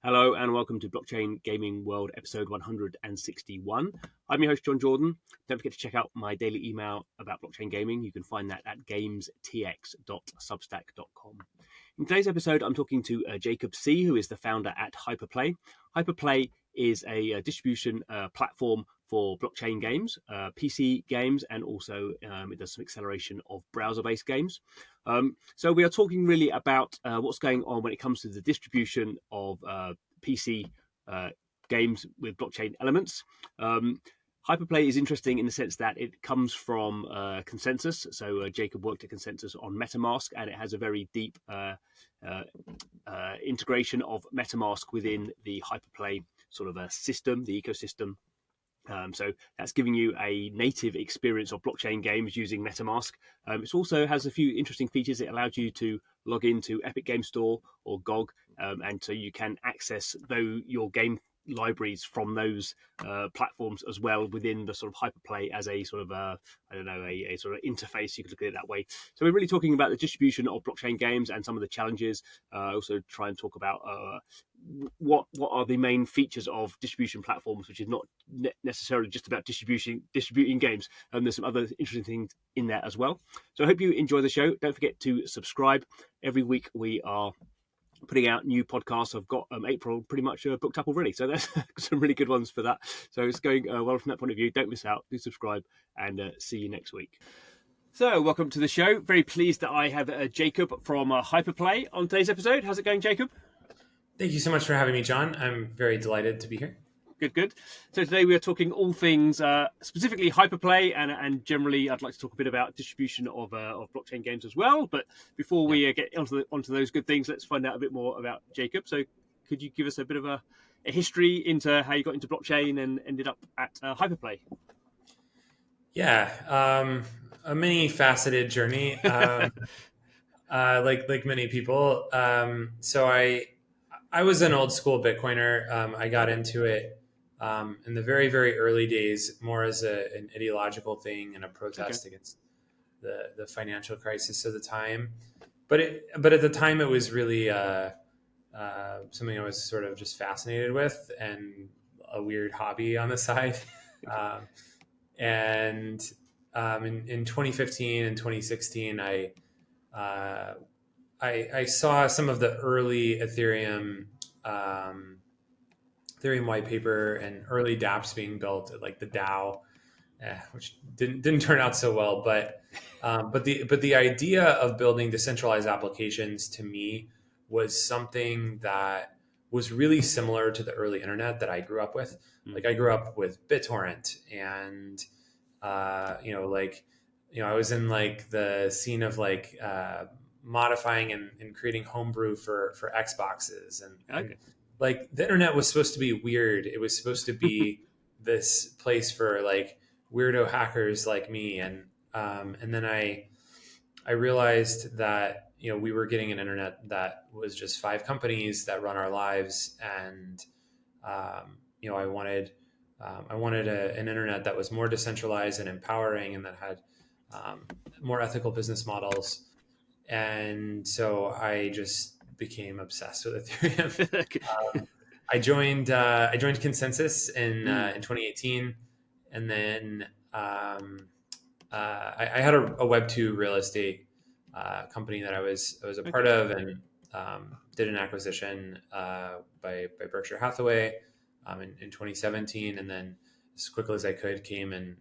Hello and welcome to Blockchain Gaming World episode 161. I'm your host, John Jordan. Don't forget to check out my daily email about blockchain gaming. You can find that at gamestx.substack.com. In today's episode, I'm talking to Jacob C., who is the founder at HyperPlay. HyperPlay is a distribution platform for blockchain games, PC games, and also it does some acceleration of browser-based games. So we are talking really about what's going on when it comes to the distribution of PC games with blockchain elements. HyperPlay is interesting in the sense that it comes from Consensus. So Jacob worked at Consensus on MetaMask, and it has a very deep integration of MetaMask within the HyperPlay sort of a system, the ecosystem. So that's giving you a native experience of blockchain games using MetaMask. It also has a few interesting features. It allows you to log into Epic Game Store or GOG, and so you can access your game libraries from those platforms as well within the sort of HyperPlay as a sort of a sort of interface. You could look at it that way. So we're really talking about the distribution of blockchain games and some of the challenges. Also try and talk about what are the main features of distribution platforms, which is not necessarily just about distributing games. There's some other interesting things in there as well. So I hope you enjoy the show. Don't forget to subscribe. Every week we are putting out new podcasts. I've got April pretty much booked up already, so there's some really good ones for that. So it's going well from that point of view. Don't miss out. Do subscribe, and see you next week. So welcome to the show. Very pleased that I have Jacob from HyperPlay on today's episode. How's it going, Jacob? Thank you so much for having me, John. I'm very delighted to be here. Good. So today we are talking all things specifically HyperPlay, and generally I'd like to talk a bit about distribution of blockchain games as well. But before we get onto those good things, let's find out a bit more about Jacob. So could you give us a bit of a history into how you got into blockchain and ended up at HyperPlay? Yeah, a many faceted journey, like many people. So I was an old school Bitcoiner. I got into it in the very, very early days, more as an ideological thing and a protest against the financial crisis of the time. But at the time, it was really something I was sort of just fascinated with and a weird hobby on the side. And in 2015 and 2016, I saw some of the early Ethereum white paper and early dApps being built, like the DAO, which didn't turn out so well. But the idea of building decentralized applications to me was something that was really similar to the early internet that I grew up with. Like I grew up with BitTorrent, and I was in like the scene of like modifying and creating homebrew for Xboxes, and like the internet was supposed to be weird. It was supposed to be this place for like weirdo hackers like me, and then I realized that we were getting an internet that was just 5 companies that run our lives, and I wanted an internet that was more decentralized and empowering, and that had more ethical business models. And so I just became obsessed with Ethereum. I joined Consensus in 2018, and then I had a Web2 real estate company that I was a part of, and did an acquisition by Berkshire Hathaway in 2017, and then as quickly as I could came and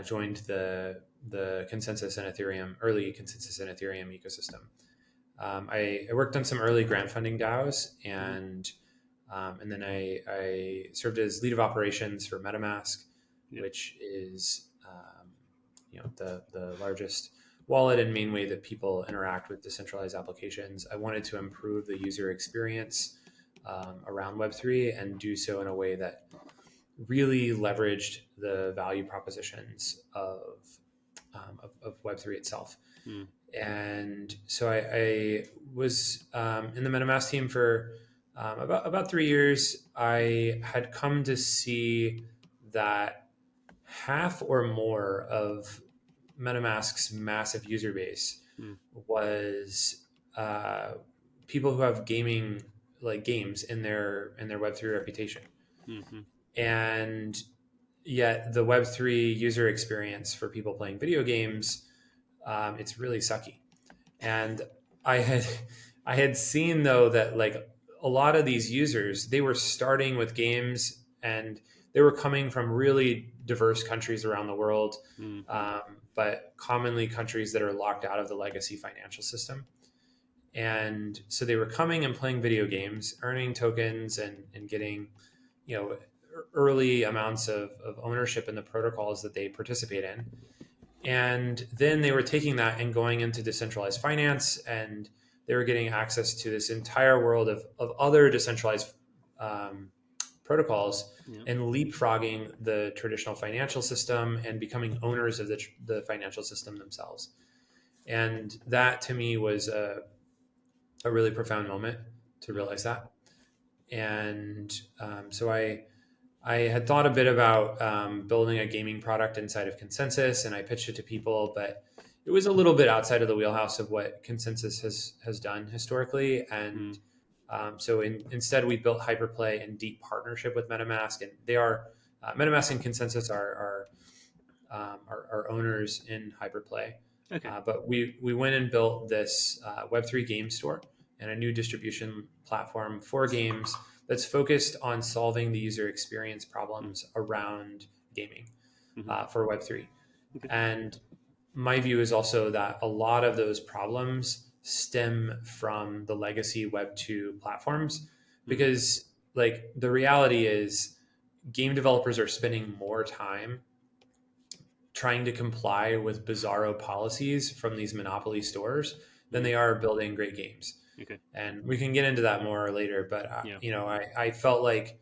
joined the Consensus and Ethereum, early Consensus and Ethereum ecosystem. I worked on some early grant funding DAOs, and then I served as lead of operations for MetaMask, which is the largest wallet and main way that people interact with decentralized applications. I wanted to improve the user experience around Web3 and do so in a way that really leveraged the value propositions of Web3 itself. And so I was in the MetaMask team for about 3 years. I had come to see that half or more of MetaMask's massive user base Mm. was people who have gaming like games in their Web3 reputation, Mm-hmm. and yet the Web3 user experience for people playing video games, it's really sucky. And I had I had seen though that like a lot of these users, they were starting with games and they were coming from really diverse countries around the world, Mm-hmm. but commonly countries that are locked out of the legacy financial system. And so they were coming and playing video games, earning tokens and getting, you know, early amounts of ownership in the protocols that they participate in. And then they were taking that and going into decentralized finance, and they were getting access to this entire world of other decentralized um, protocols Yeah. and leapfrogging the traditional financial system and becoming owners of the financial system themselves. And that to me was a really profound moment to Mm. realize that. And so I had thought a bit about building a gaming product inside of Consensus, and I pitched it to people, but it was a little bit outside of the wheelhouse of what Consensus has done historically. And Mm. so instead, we built HyperPlay in deep partnership with MetaMask, and they are MetaMask and Consensus are owners in HyperPlay. Okay. But we went and built this Web3 game store and a new distribution platform for games that's focused on solving the user experience Mm. problems around gaming Mm-hmm. for Web3. Okay. And my view is also that a lot of those problems stem from the legacy Web2 platforms, Mm. because like the reality is game developers are spending more time trying to comply with bizarro policies from these monopoly stores than Mm. they are building great games. Okay. And we can get into that more later, but Yeah. I felt like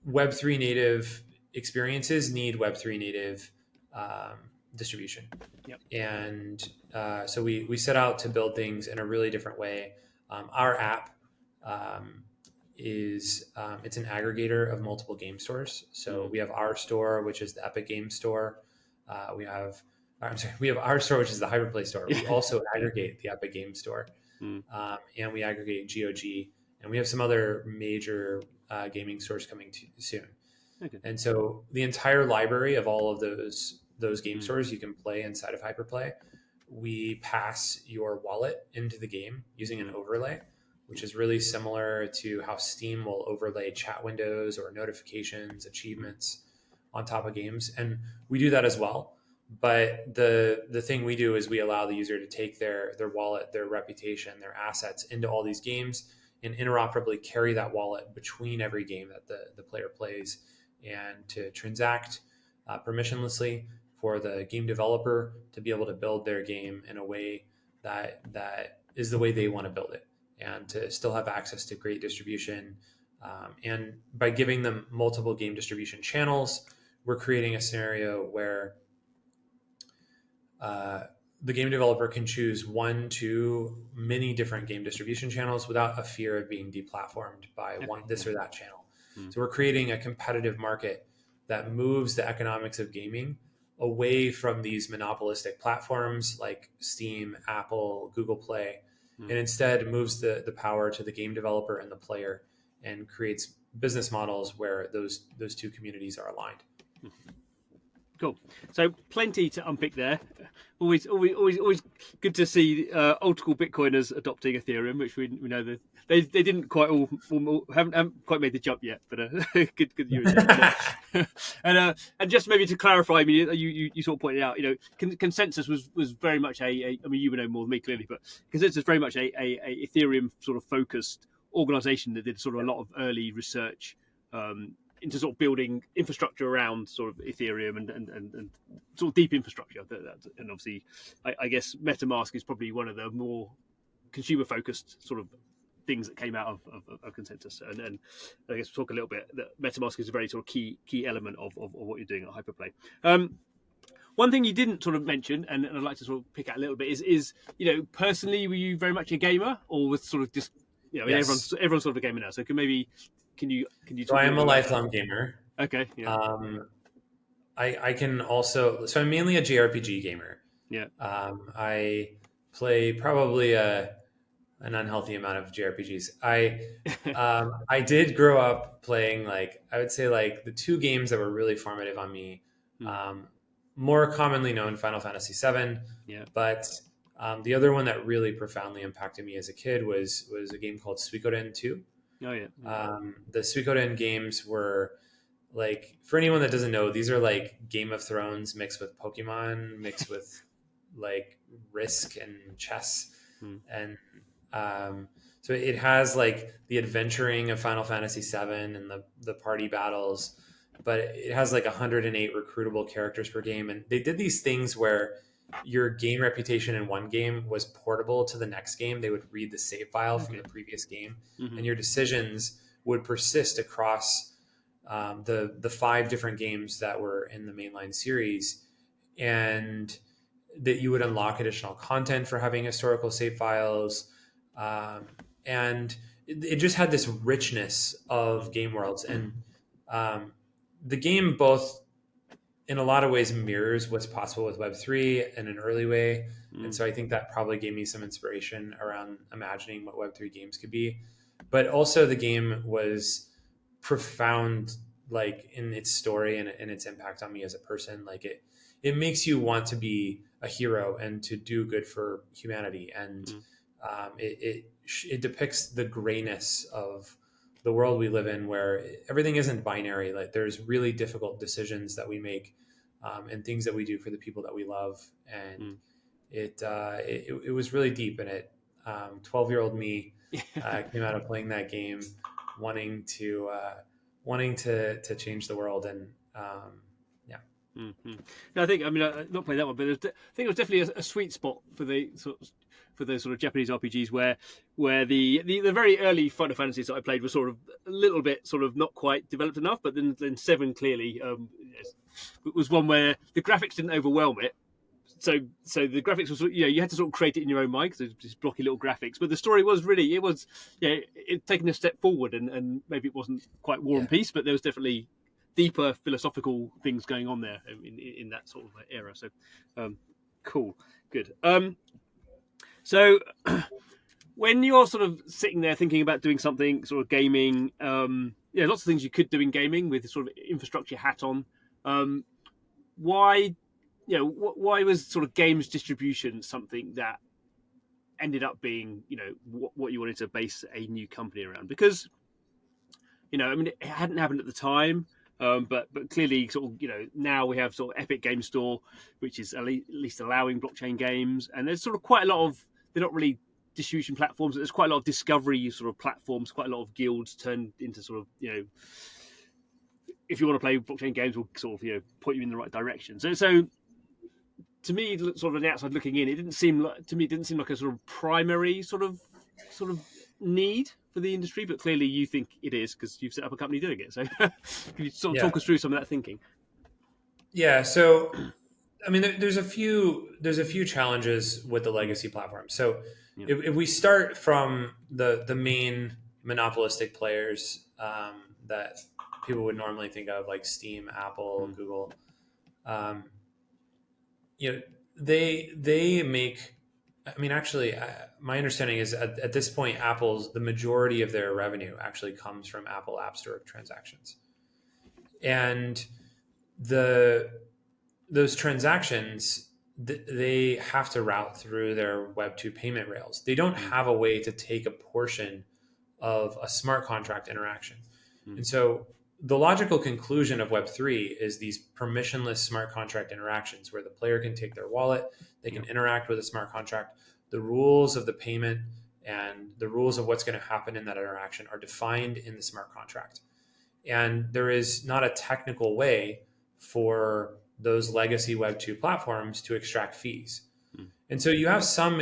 Web3 native experiences need Web3 native um, distribution. Yep. And so we set out to build things in a really different way. Our app um, is it's an aggregator of multiple game stores. So Mm. we have our store, which is the Epic Game Store. We have our store, which is the HyperPlay store. We also Yeah. aggregate the Epic Game Store, Mm. and we aggregate GOG, and we have some other major gaming stores coming soon. Okay. And so the entire library of all of those game Mm. stores you can play inside of HyperPlay, we pass your wallet into the game using an Mm. overlay, which is really similar to how Steam will overlay chat windows or notifications, Mm. achievements on top of games. And we do that as well. But the thing we do is we allow the user to take their wallet, their reputation, their assets into all these games and interoperably carry that wallet between every game that the player plays, and to transact permissionlessly for the game developer to be able to build their game in a way that is the way they want to build it, and to still have access to great distribution. And by giving them multiple game distribution channels, we're creating a scenario where uh, the game developer can choose one to many different game distribution channels without a fear of being deplatformed by Okay. this Yeah. or that channel. Mm. So we're creating a competitive market that moves the economics of gaming away from these monopolistic platforms like Steam, Apple, Google Play, Mm. and instead moves the power to the game developer and the player, and creates business models where those two communities are aligned. Cool. So plenty to unpick there. Always good to see old school Bitcoiners adopting Ethereum, which we know that they didn't quite haven't quite made the jump yet, but good you were saying. And just maybe to clarify, I mean, you sort of pointed out, Consensus was very much I mean, you would know more than me clearly, but Consensus is very much a Ethereum sort of focused organization that did sort of a lot of early research into sort of building infrastructure around sort of Ethereum and sort of deep infrastructure. And obviously, I guess MetaMask is probably one of the more consumer focused sort of things that came out of Consensus. And I guess we'll talk a little bit that MetaMask is a very sort of key element of what you're doing at HyperPlay. One thing you didn't sort of mention, and I'd like to sort of pick out a little bit, is personally, were you very much a gamer, or was sort of just Yes. everyone's sort of a gamer now? So can you So talk I a am little a bit about that? lifelong gamer. Okay, yeah, I can also, so I'm mainly a JRPG gamer. yeah, I play probably an unhealthy amount of JRPGs. I did grow up playing, like, I would say, like, the two games that were really formative on me. Mm, Um, More commonly known, Final Fantasy VII, yeah. but the other one that really profoundly impacted me as a kid was a game called Suikoden 2. Oh yeah. Yeah. The Suikoden games were, like, for anyone that doesn't know, these are like Game of Thrones mixed with Pokemon, mixed with like Risk and chess, Mm, and um, so it has like the adventuring of Final Fantasy VII and the party battles, but it has like 108 recruitable characters per game, and they did these things where your game reputation in one game was portable to the next game. They would read the save file from okay. the previous game, Hmm. and your decisions would persist across the five different games that were in the mainline series, and that you would unlock additional content for having historical save files, um, and it just had this richness of game worlds, and um, the game both in a lot of ways mirrors what's possible with Web3 in an early way. And Mm, so I think that probably gave me some inspiration around imagining what Web3 games could be. But also the game was profound, like, in its story and its impact on me as a person. Like, it makes you want to be a hero and to do good for humanity. And mm, it depicts the grayness of the world we live in, where everything isn't binary. Like, there's really difficult decisions that we make, and things that we do for the people that we love. And mm. it was really deep. And 12-year-old me came out of playing that game wanting to change the world. And yeah. Mm-hmm. No, I think, I mean, not playing that one, but I think it was definitely a sweet spot for the sort of, for those sort of Japanese RPGs where the very early Final Fantasies that I played were sort of a little bit sort of not quite developed enough, but then Seven clearly was one where the graphics didn't overwhelm it. So the graphics was, you had to sort of create it in your own mind because it was just blocky little graphics, but the story was really, it was, it taken a step forward, and maybe it wasn't quite War and Yeah. Peace, but there was definitely deeper philosophical things going on there in that sort of era. So cool, good. So when you're sort of sitting there thinking about doing something sort of gaming, lots of things you could do in gaming with sort of infrastructure hat on. Why why was sort of games distribution something that ended up being what you wanted to base a new company around? Because I mean, it hadn't happened at the time, but clearly sort of now we have sort of Epic Game Store, which is at least allowing blockchain games, and there's sort of quite a lot of, they're not really distribution platforms, but there's quite a lot of discovery sort of platforms, quite a lot of guilds turned into sort of if you want to play blockchain games, will sort of point you in the right direction. So to me, sort of on the outside looking in, it didn't seem like a sort of primary sort of need for the industry, but clearly you think it is because you've set up a company doing it. So can you sort of Yeah. talk us through some of that thinking? Yeah. So, I mean, there's a few challenges with the Mm, legacy platform. So, yeah. if we start from the main monopolistic players, that people would normally think of, like Steam, Apple, Mm, Google, um, you know, they make. I mean, actually, my understanding is at this point, the majority of their revenue actually comes from Apple App Store transactions, and the those transactions, they have to route through their Web2 payment rails. They don't mm, have a way to take a portion of a smart contract interaction. mm, And so the logical conclusion of Web3 is these permissionless smart contract interactions where the player can take their wallet, they yeah. can interact with a smart contract. The rules of the payment and the rules of what's going to happen in that interaction are defined in the smart contract. And there is not a technical way for those legacy Web2 platforms to extract fees. Mm, And so you have some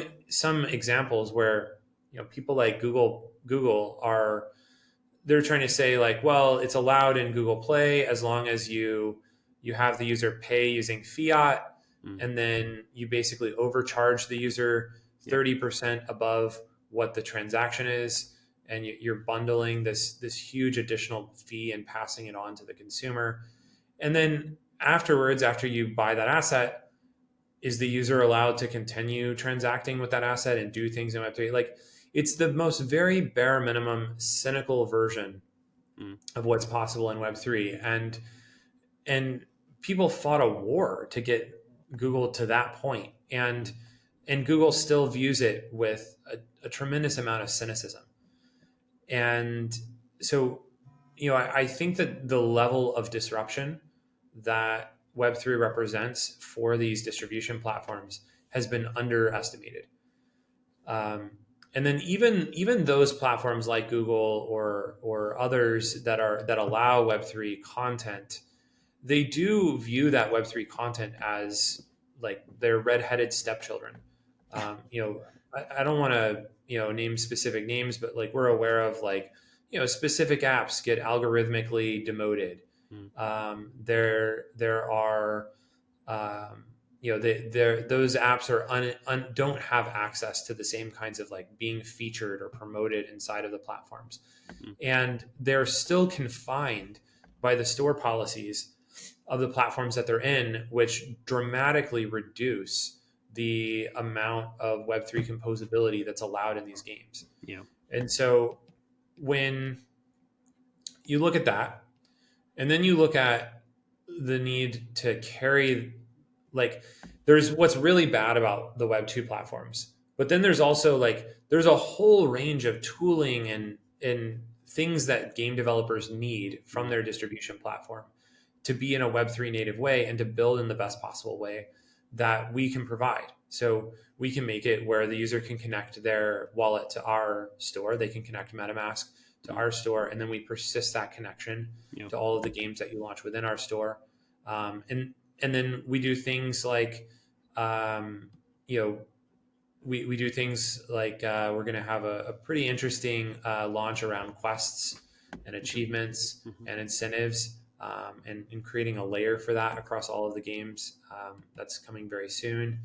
examples where people like Google are, they're trying to say, like, well, it's allowed in Google Play as long as you have the user pay using fiat, mm, and then you basically overcharge the user yeah. 30% above what the transaction is, and you're bundling this huge additional fee and passing it on to the consumer. And then afterwards, after you buy that asset, is the user allowed to continue transacting with that asset and do things in Web3? Like, it's the most very bare minimum cynical version Mm. of what's possible in Web3. And people fought a war to get Google to that point. And Google still views it with a tremendous amount of cynicism. And so, I think that the level of disruption that Web3 represents for these distribution platforms has been underestimated. Um, and then even those platforms like Google or others that allow Web3 content, they do view that Web3 content as like their redheaded stepchildren. I don't want to name specific names, but like we're aware of like specific apps get algorithmically demoted. Mm. There are those apps are don't have access to the same kinds of like being featured or promoted inside of the platforms, and they're still confined by the store policies of the platforms that they're in, which dramatically reduce the amount of Web3 composability that's allowed in these games. Yeah. And so when you look at that, and then you look at the need to carry, like, there's what's really bad about the Web2 platforms, but then there's also like, there's a whole range of tooling and things that game developers need from their distribution platform to be in a Web3 native way and to build in the best possible way that we can provide. So we can make it where the user can connect their wallet to our store. They can connect MetaMask to our store, and then we persist that connection to all of the games that you launch within our store. And then we do things like, we do things like we're going to have a pretty interesting launch around quests and achievements and incentives, and creating a layer for that across all of the games. That's coming very soon.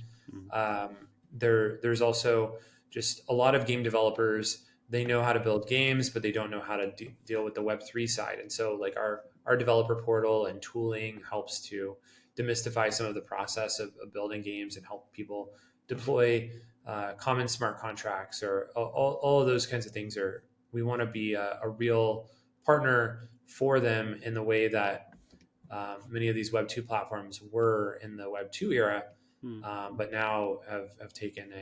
There's also just a lot of game developers. They know how to build games, but they don't know how to deal with the Web3 side. And so like our developer portal and tooling helps to demystify some of the process of building games and help people deploy common smart contracts or all of those kinds of things. We want to be a real partner for them in the way that many of these Web2 platforms were in the Web2 era, but now have taken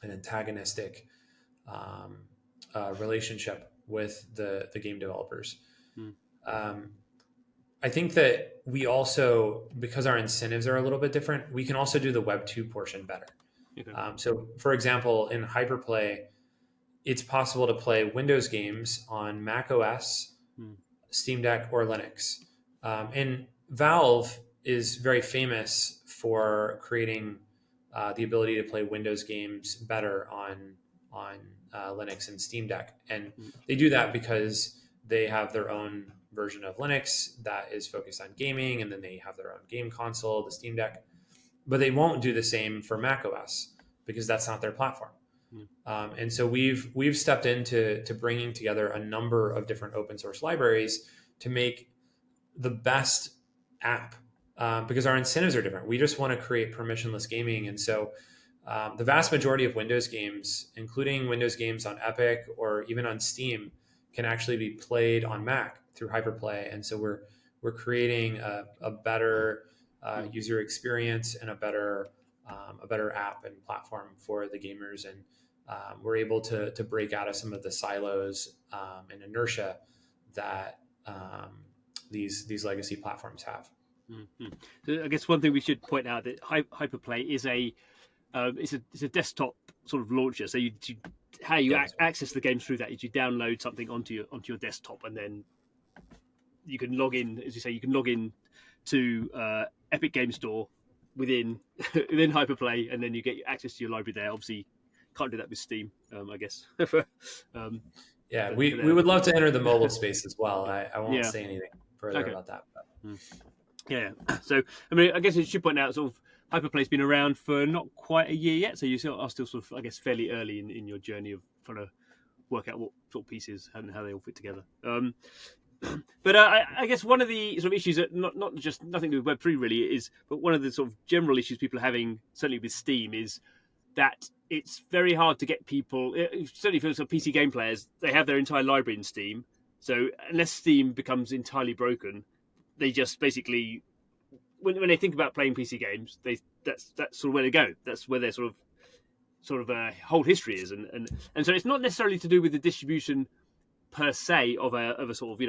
an antagonistic relationship with the game developers. I think that we also, because our incentives are a little bit different, we can also do the Web2 portion better. Okay. So, for example, in HyperPlay, it's possible to play Windows games on Mac OS, Steam Deck, or Linux. And Valve is very famous for creating the ability to play Windows games better on Linux and Steam Deck. And they do that because they have their own version of Linux that is focused on gaming, and then they have their own game console, the Steam Deck. But they won't do the same for Mac OS because that's not their platform. And so we've stepped into bringing together a number of different open source libraries to make the best app, because our incentives are different. We just want to create permissionless gaming. And so the vast majority of Windows games, including Windows games on Epic or even on Steam, can actually be played on Mac through HyperPlay. And so we're creating a better user experience and a better app and platform for the gamers. And we're able to break out of some of the silos and inertia that these legacy platforms have. Mm-hmm. So I guess one thing we should point out that HyperPlay is it's a desktop sort of launcher. So how you access the games through that is you download something onto your desktop, and then you can log in, as you say, you can log in to Epic Game Store within HyperPlay, and then you get access to your library there. Obviously, can't do that with Steam, I guess. We would love to enter the mobile space as well. I won't say anything further about that. But. Yeah. So, I mean, I guess I should point out, sort of, HyperPlay's been around for not quite a year yet, so you are still sort of, I guess, fairly early in your journey of trying to work out what sort of pieces and how they all fit together. But I guess one of the sort of issues that not just nothing to do with Web3 really is, but one of the sort of general issues people are having, certainly with Steam, is that it's very hard to get people, certainly for sort of PC game players, they have their entire library in Steam. So unless Steam becomes entirely broken, they just basically, when they think about playing PC games, that's sort of where they go. That's where their sort of whole history is, and so it's not necessarily to do with the distribution per se of a sort of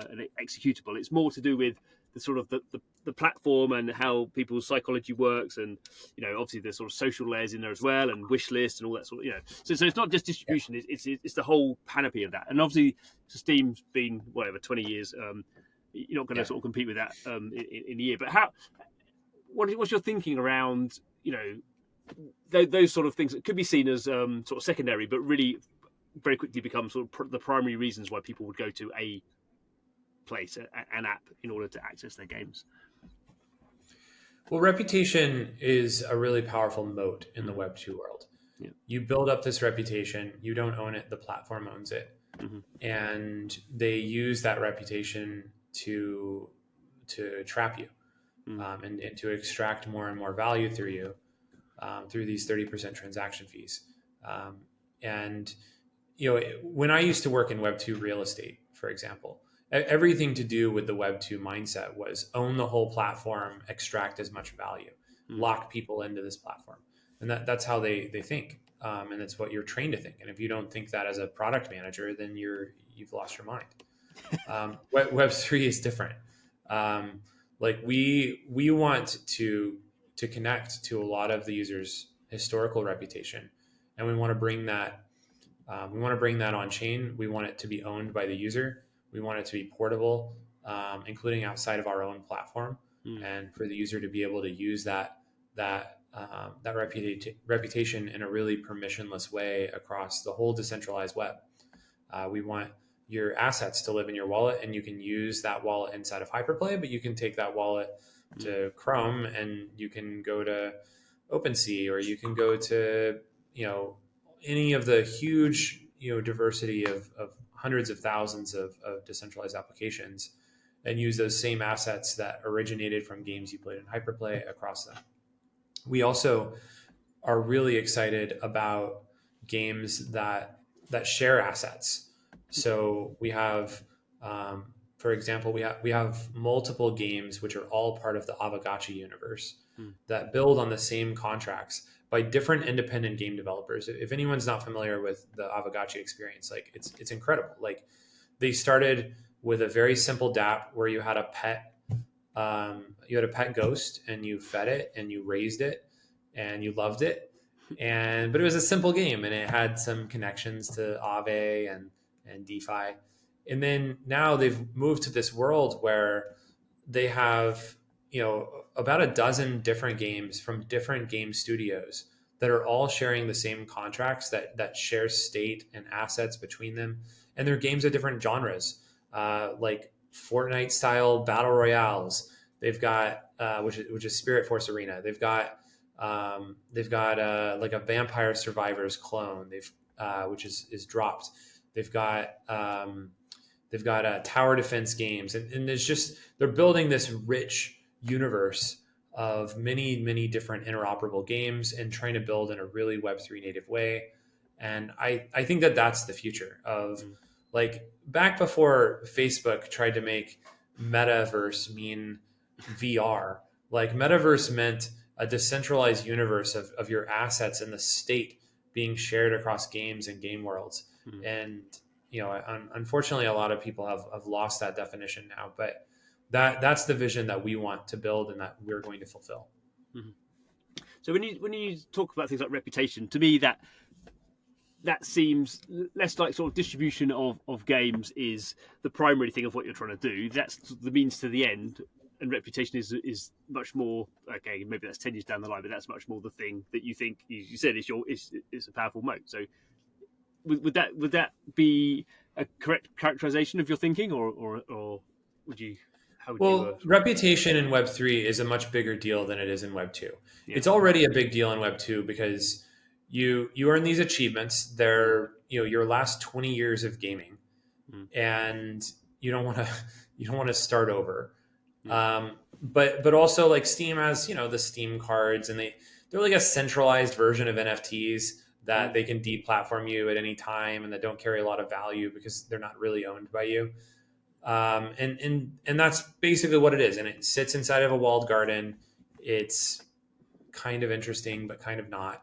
an executable. It's more to do with the sort of the platform and how people's psychology works, and obviously there's sort of social layers in there as well, and wish lists and all that sort of So it's not just distribution; it's the whole panoply of that. And obviously, Steam's been whatever 20 years. You're not going to sort of compete with that in a year. But what's your thinking around those sort of things that could be seen as sort of secondary, but really very quickly become sort of the primary reasons why people would go to a place, an app, in order to access their games? Well, reputation is a really powerful moat in the Web 2 world. Yeah. You build up this reputation, you don't own it, the platform owns it. Mm-hmm. And they use that reputation to trap you, and to extract more and more value through you, through these 30% transaction fees. And when I used to work in Web 2 real estate, for example, everything to do with the Web 2 mindset was own the whole platform, extract as much value, lock people into this platform. And that's how they think. And that's what you're trained to think. And if you don't think that as a product manager, then you've lost your mind. Web 3 is different. Like we want to connect to a lot of the users' historical reputation, and we want to bring that. We want to bring that on chain. We want it to be owned by the user. We want it to be portable, including outside of our own platform, and for the user to be able to use that reputation in a really permissionless way across the whole decentralized web. We want your assets to live in your wallet, and you can use that wallet inside of HyperPlay, but you can take that wallet to Chrome, and you can go to OpenSea, or you can go to any of the huge diversity of hundreds of thousands of decentralized applications, and use those same assets that originated from games you played in HyperPlay across them. We also are really excited about games that share assets. So we have, for example, we have multiple games which are all part of the Aavegotchi universe that build on the same contracts by different independent game developers. If anyone's not familiar with the Aavegotchi experience, like it's incredible. Like they started with a very simple DApp where you had a pet, ghost, and you fed it and you raised it and you loved it. But it was a simple game, and it had some connections to Aave and DeFi. And then now they've moved to this world where they have about a dozen different games from different game studios that are all sharing the same contracts that share state and assets between them. And they're games of different genres, like Fortnite style battle royales. They've got which is Spirit Force Arena. They've got like a Vampire Survivors clone. Which is dropped. They've got tower defense games, and there's just, they're building this rich universe of many different interoperable games and trying to build in a really Web3 native way. And I think that's the future of like back before Facebook tried to make metaverse mean VR. Like metaverse meant a decentralized universe of your assets in the state being shared across games and game worlds. And unfortunately, a lot of people have lost that definition now, but that's the vision that we want to build and that we're going to fulfill. So when you talk about things like reputation, to me that seems less like sort of distribution of games is the primary thing of what you're trying to do. That's the means to the end, and reputation is much more, okay, maybe that's 10 years down the line, but that's much more the thing that you think you said is a powerful moat. So would that be a correct characterization of your thinking, or would you? Reputation in Web3 is a much bigger deal than it is in Web2. Yeah. It's already a big deal in Web2 because you earn these achievements. They're your last 20 years of gaming, and you don't want to you don't want to start over. Yeah. But also like Steam has, the Steam cards, and they're like a centralized version of NFTs that they can deplatform you at any time, and that don't carry a lot of value because they're not really owned by you. And that's basically what it is. And it sits inside of a walled garden. It's kind of interesting, but kind of not.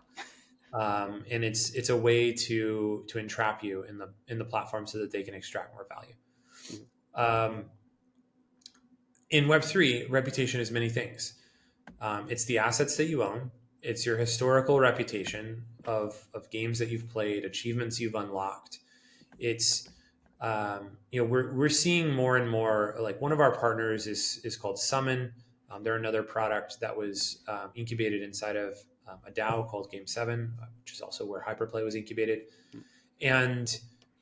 And it's a way to entrap you in the platform so that they can extract more value. Um, in Web3, reputation is many things. It's the assets that you own. It's your historical reputation of games that you've played, achievements you've unlocked. It's we're seeing more and more. Like one of our partners is called Summon. They're another product that was incubated inside of a DAO called Game 7, which is also where HyperPlay was incubated. And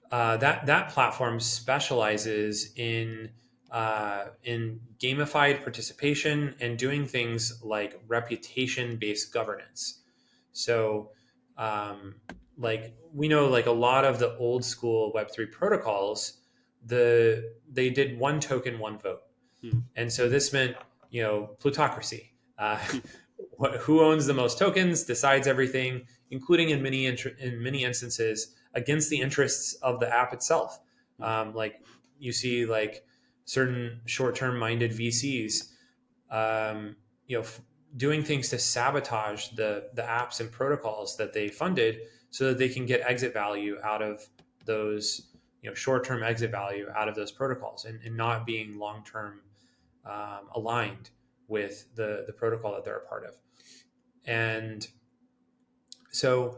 that platform specializes in gamified participation and doing things like reputation-based governance. So, like we know, like a lot of the old school Web3 protocols, they did one token, one vote, and so this meant plutocracy. Who owns the most tokens decides everything, including in many instances against the interests of the app itself. Like you see, like certain short-term minded VCs, doing things to sabotage the apps and protocols that they funded, so that they can get exit value out of those, short-term exit value out of those protocols, and not being long-term aligned with the protocol that they're a part of. And so,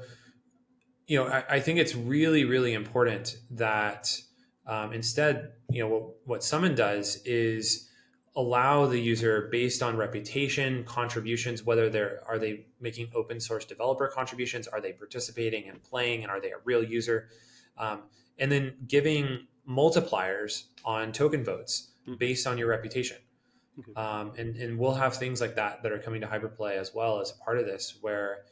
I think it's really, really important that instead, what Summon does is allow the user, based on reputation, contributions, whether are they making open source developer contributions, are they participating and playing, and are they a real user, and then giving multipliers on token votes based on your reputation. And we'll have things like that are coming to HyperPlay as well as a part of this, where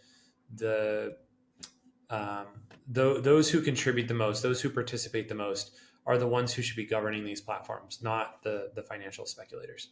those who contribute the most, those who participate the most, are the ones who should be governing these platforms, not the financial speculators.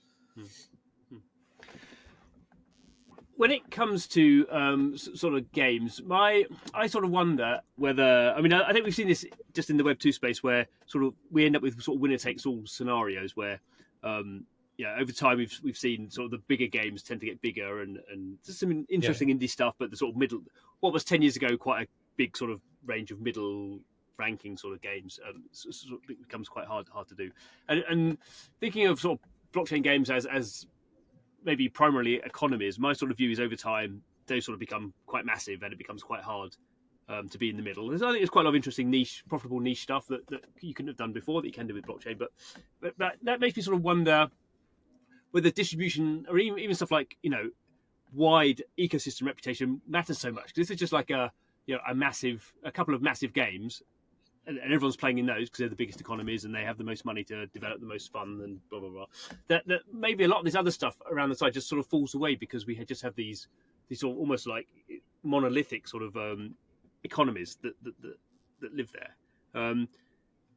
When it comes to sort of games, I sort of wonder whether, I think we've seen this just in the Web2 space, where sort of we end up with sort of winner takes all scenarios where over time we've seen sort of the bigger games tend to get bigger, and there's some interesting indie stuff, but the sort of middle, what was 10 years ago quite a big sort of range of middle ranking sort of games, sort of becomes quite hard to do. And thinking of sort of blockchain games as maybe primarily economies, my sort of view is over time those sort of become quite massive, and it becomes quite hard to be in the middle. I think there's quite a lot of interesting profitable niche stuff that you couldn't have done before that you can do with blockchain, but that makes me sort of wonder whether distribution, or even stuff like wide ecosystem reputation, matters so much. Because this is just like a couple of massive games, and everyone's playing in those because they're the biggest economies and they have the most money to develop the most fun and blah blah blah. That maybe a lot of this other stuff around the side just sort of falls away because we just have these sort of almost like monolithic sort of economies that live there.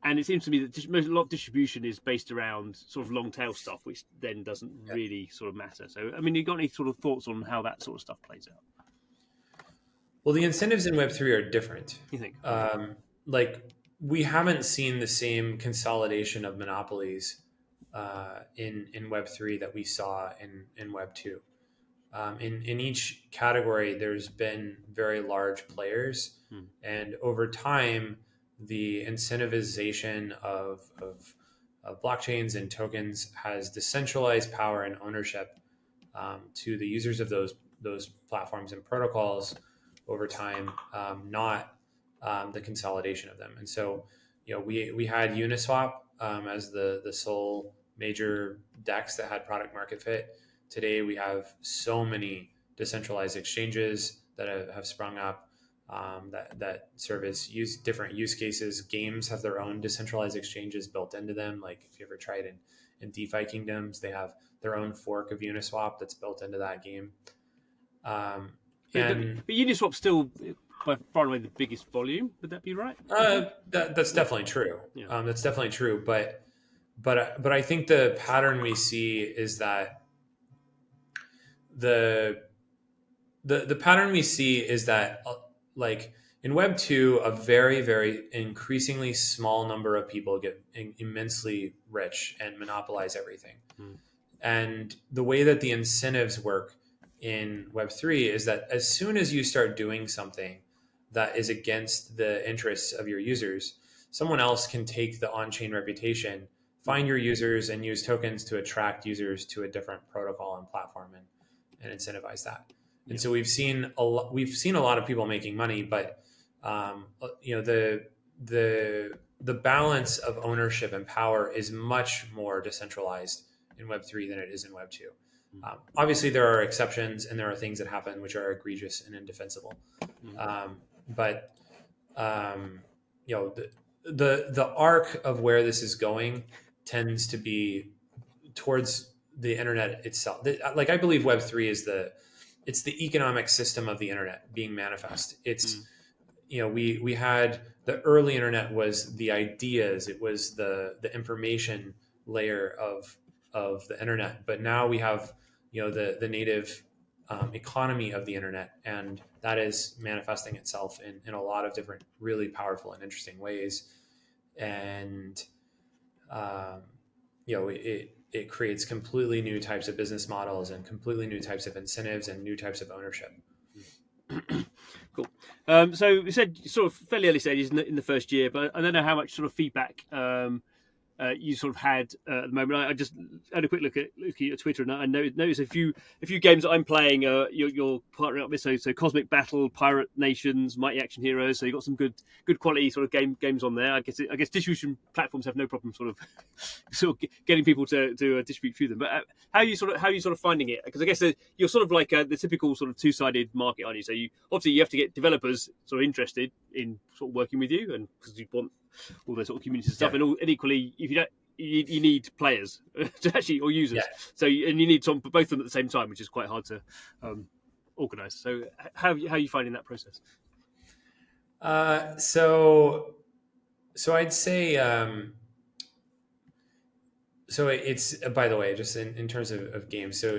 And it seems to me that a lot of distribution is based around sort of long tail stuff, which then doesn't really sort of matter. So, you got any sort of thoughts on how that sort of stuff plays out? Well, the incentives in Web3 are different. You think? Like we haven't seen the same consolidation of monopolies in Web3 that we saw in Web2. In each category, there's been very large players, and over time, the incentivization of blockchains and tokens has decentralized power and ownership to the users of those platforms and protocols over time, not the consolidation of them. And so, we had Uniswap as the sole major DEX that had product market fit. Today, we have so many decentralized exchanges that have sprung up that service different use cases. Games have their own decentralized exchanges built into them. Like if you ever tried in DeFi Kingdoms, they have their own fork of Uniswap that's built into that game. But Uniswap's still by far and away the biggest volume. Would that be right? That's definitely true. Yeah. That's definitely true. But but I think the pattern we see is that the the pattern we see is that like in Web 2, a very increasingly small number of people get immensely rich and monopolize everything. Mm. And the way that the incentives work in Web3 is that as soon as you start doing something that is against the interests of your users, someone else can take the on-chain reputation, find your users, and use tokens to attract users to a different protocol and platform, and incentivize that. And so we've seen a lot of people making money, but the balance of ownership and power is much more decentralized in Web3 than it is in Web 2. Obviously, there are exceptions, and there are things that happen which are egregious and indefensible. But the arc of where this is going tends to be towards the internet itself. Like I believe Web3 is it's the economic system of the internet being manifest. It's we had the early internet was the ideas, it was the information layer of the internet, but now we have the native economy of the internet, and that is manifesting itself in a lot of different really powerful and interesting ways. And it creates completely new types of business models and completely new types of incentives and new types of ownership. Cool. So you said sort of fairly early stages in the first year, but I don't know how much sort of feedback you sort of had at the moment. I just had a quick look at your Twitter, and I noticed a few games that I'm playing. You're partnering up with so Cosmic Battle, Pirate Nations, Mighty Action Heroes. So you've got some good quality sort of games on there. I guess distribution platforms have no problem sort of getting people to distribute through them. But how are you sort of finding it? Because I guess you're sort of like the typical sort of two-sided market, aren't you? So you have to get developers sort of interested in sort of working with you, and because you want all those sort of community stuff, and equally, if you don't, you need players to actually or users. Yeah. So you need some both of them at the same time, which is quite hard to organize. So how are you finding that process? So I'd say so it's by the way, just in terms of games. So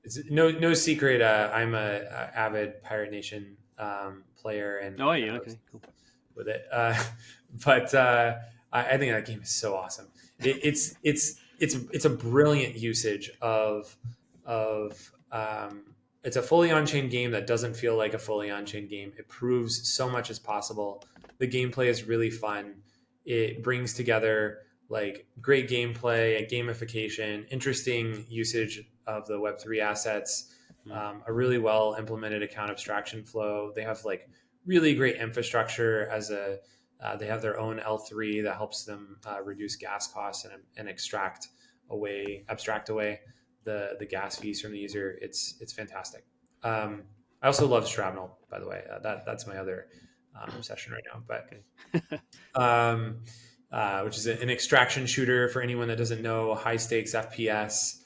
it's no secret. I'm a avid Pirate Nation player, and okay, cool. With it, but I think that game is so awesome. It's a brilliant usage of it's a fully on-chain game that doesn't feel like a fully on-chain game. It proves so much is possible. The gameplay is really fun. It brings together like great gameplay and gamification, interesting usage of the Web3 assets, a really well implemented account abstraction flow. They have like really great infrastructure they have their own L3 that helps them reduce gas costs and abstract away the gas fees from the user. It's fantastic. I also love Shrapnel, by the way. That's my other obsession right now. But which is an extraction shooter for anyone that doesn't know, high stakes FPS.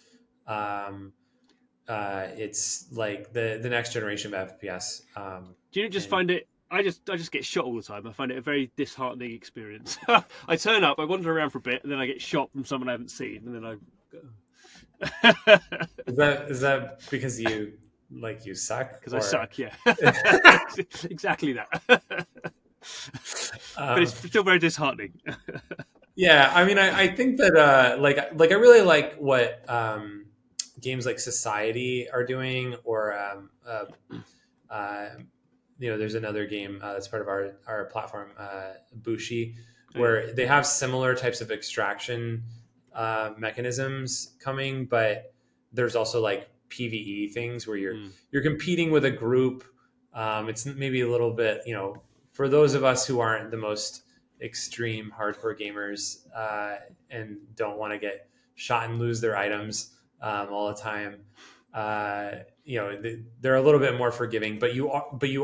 It's like the next generation of FPS. Do you just find it? I just get shot all the time. I find it a very disheartening experience. I turn up, I wander around for a bit, and then I get shot from someone I haven't seen, and then Is that because you suck? Because I suck, yeah. Exactly that. But it's still very disheartening. Yeah, I mean, I think that like I really like what games like Society are doing, or there's another game that's part of our platform, Bushi, where they have similar types of extraction mechanisms coming, but there's also like PvE things where you're competing with a group. It's maybe a little bit, for those of us who aren't the most extreme hardcore gamers and don't want to get shot and lose their items all the time. They're a little bit more forgiving, but you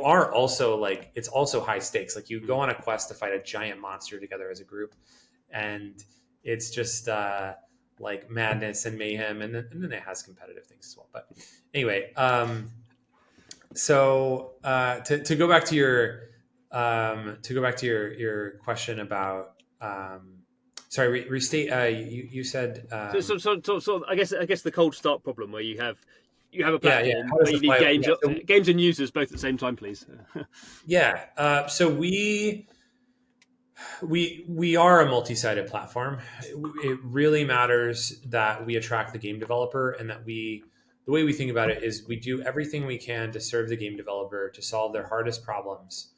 are also like, it's also high stakes. Like you go on a quest to fight a giant monster together as a group, and it's just like madness and mayhem, and then it has competitive things as well. But anyway, so to go back to your question about Sorry, restate. You said So I guess the cold start problem where you have a yeah, yeah. platform How does where the you need flywheel? Yeah, games and users both at the same time, please. yeah. So we are a multi-sided platform. It really matters that we attract the game developer, and that the way we think about it is we do everything we can to serve the game developer to solve their hardest problems,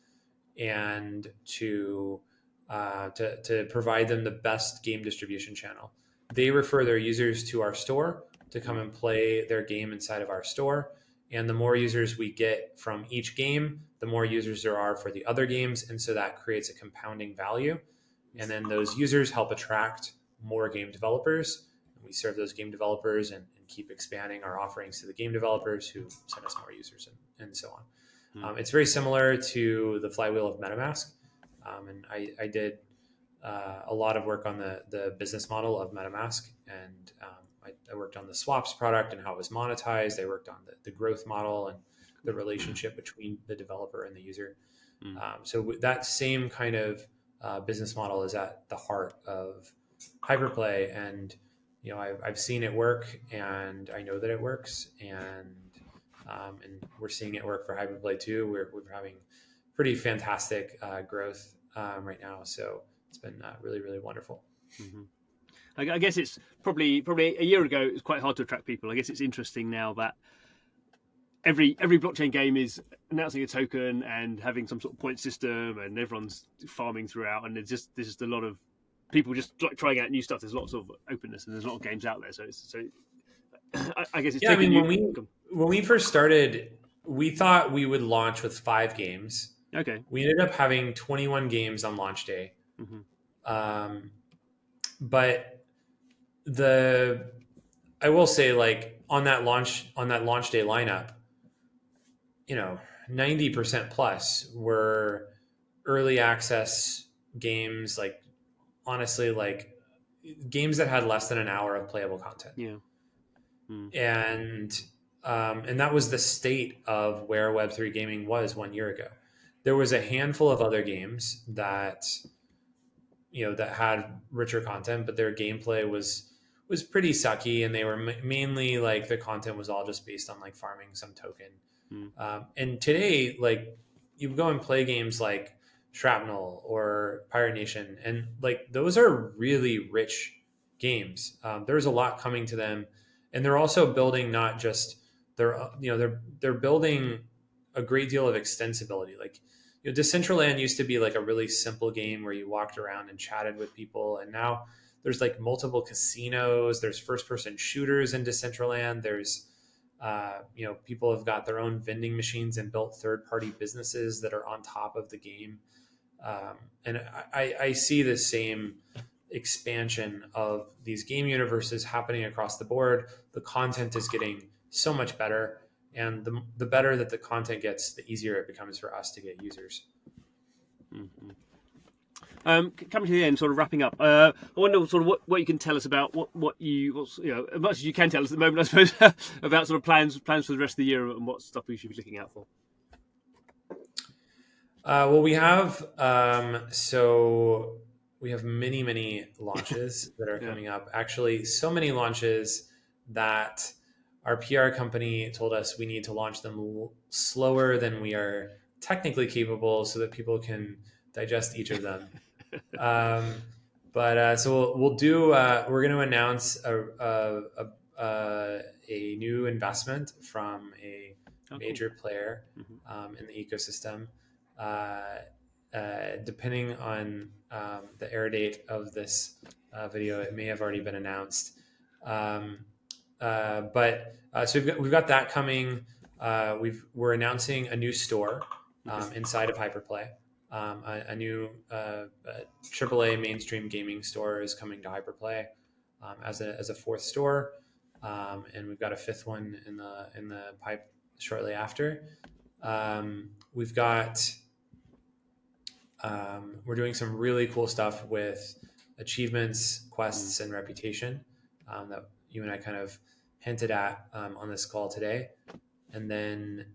and to provide them the best game distribution channel. They refer their users to our store to come and play their game inside of our store. And the more users we get from each game, the more users there are for the other games. And so that creates a compounding value. And then those users help attract more game developers. And we serve those game developers and keep expanding our offerings to the game developers who send us more users and so on. It's very similar to the flywheel of MetaMask. And I did a lot of work on the business model of MetaMask. And I worked on the swaps product and how it was monetized. I worked on the growth model and the relationship between the developer and the user. So that same kind of business model is at the heart of HyperPlay. And, I've seen it work, and I know that it works. And we're seeing it work for HyperPlay too. We're having pretty fantastic growth right now. So it's been really, really wonderful. Mm-hmm. I guess it's probably a year ago, it was quite hard to attract people. I guess it's interesting now that every blockchain game is announcing a token and having some sort of point system, and everyone's farming throughout, and there's just a lot of people just trying out new stuff. There's lots of openness, and there's a lot of games out there. So I guess it's taking when we first started, we thought we would launch with 5 games. Okay. We ended up having 21 games on launch day. Mm-hmm. But I will say, like, on that launch day lineup, 90% plus were early access games, like, honestly, like, games that had less than an hour of playable content. Yeah. And that was the state of where Web3 gaming was 1 year ago. There was a handful of other games that that had richer content, but their gameplay was pretty sucky, and they were mainly, like, the content was all just based on, like, farming some token. And today, like, you go and play games like Shrapnel or Pirate Nation, and, like, those are really rich games. There's a lot coming to them, and they're also building not just they're building a great deal of extensibility. Like, Decentraland used to be, like, a really simple game where you walked around and chatted with people, and now there's, like, multiple casinos. There's first-person shooters in Decentraland. There's people have got their own vending machines and built third-party businesses that are on top of the game. And I see the same expansion of these game universes happening across the board. The content is getting so much better. And the better that the content gets, the easier it becomes for us to get users. Mm-hmm. Coming to the end, sort of wrapping up. I wonder sort of what you can tell us about what as much as you can tell us at the moment, I suppose, about sort of plans for the rest of the year and what stuff we should be looking out for. Well, we have many launches that are coming up. Actually, so many launches that our PR company told us we need to launch them slower than we are technically capable, so that people can digest each of them. So we'll do. We're going to announce a new investment from a major player in the ecosystem. Depending on the air date of this video, it may have already been announced. So we've got that coming. We're announcing a new store inside of HyperPlay. A new AAA mainstream gaming store is coming to HyperPlay as a 4th store, and we've got a 5th one in the pipe shortly after. We're doing some really cool stuff with achievements, quests, and reputation that you and I kind of hinted at on this call today. And then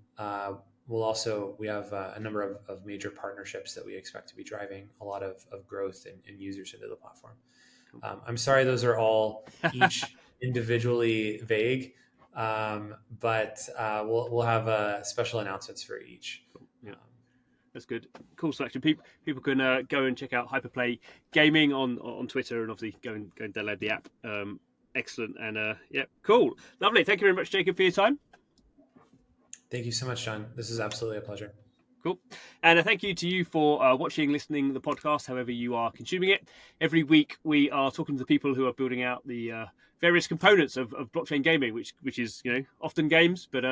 we have a number of major partnerships that we expect to be driving a lot of growth and users into the platform. I'm sorry, those are all each individually vague, but we'll have special announcements for each. Yeah. That's good. Cool selection. People can go and check out HyperPlay Gaming on Twitter, and obviously go and download the app. Excellent. And yeah, cool. Lovely. Thank you very much, Jacob, for your time. Thank you so much, John. This is absolutely a pleasure. Cool. And thank you to you for watching, listening to the podcast, however you are consuming it. Every week we are talking to the people who are building out the various components of blockchain gaming, which is, often games, but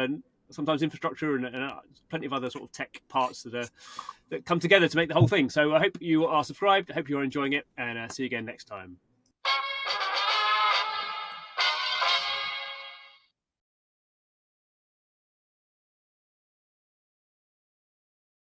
sometimes infrastructure and plenty of other sort of tech parts that come together to make the whole thing. So I hope you are subscribed. I hope you're enjoying it, and see you again next time.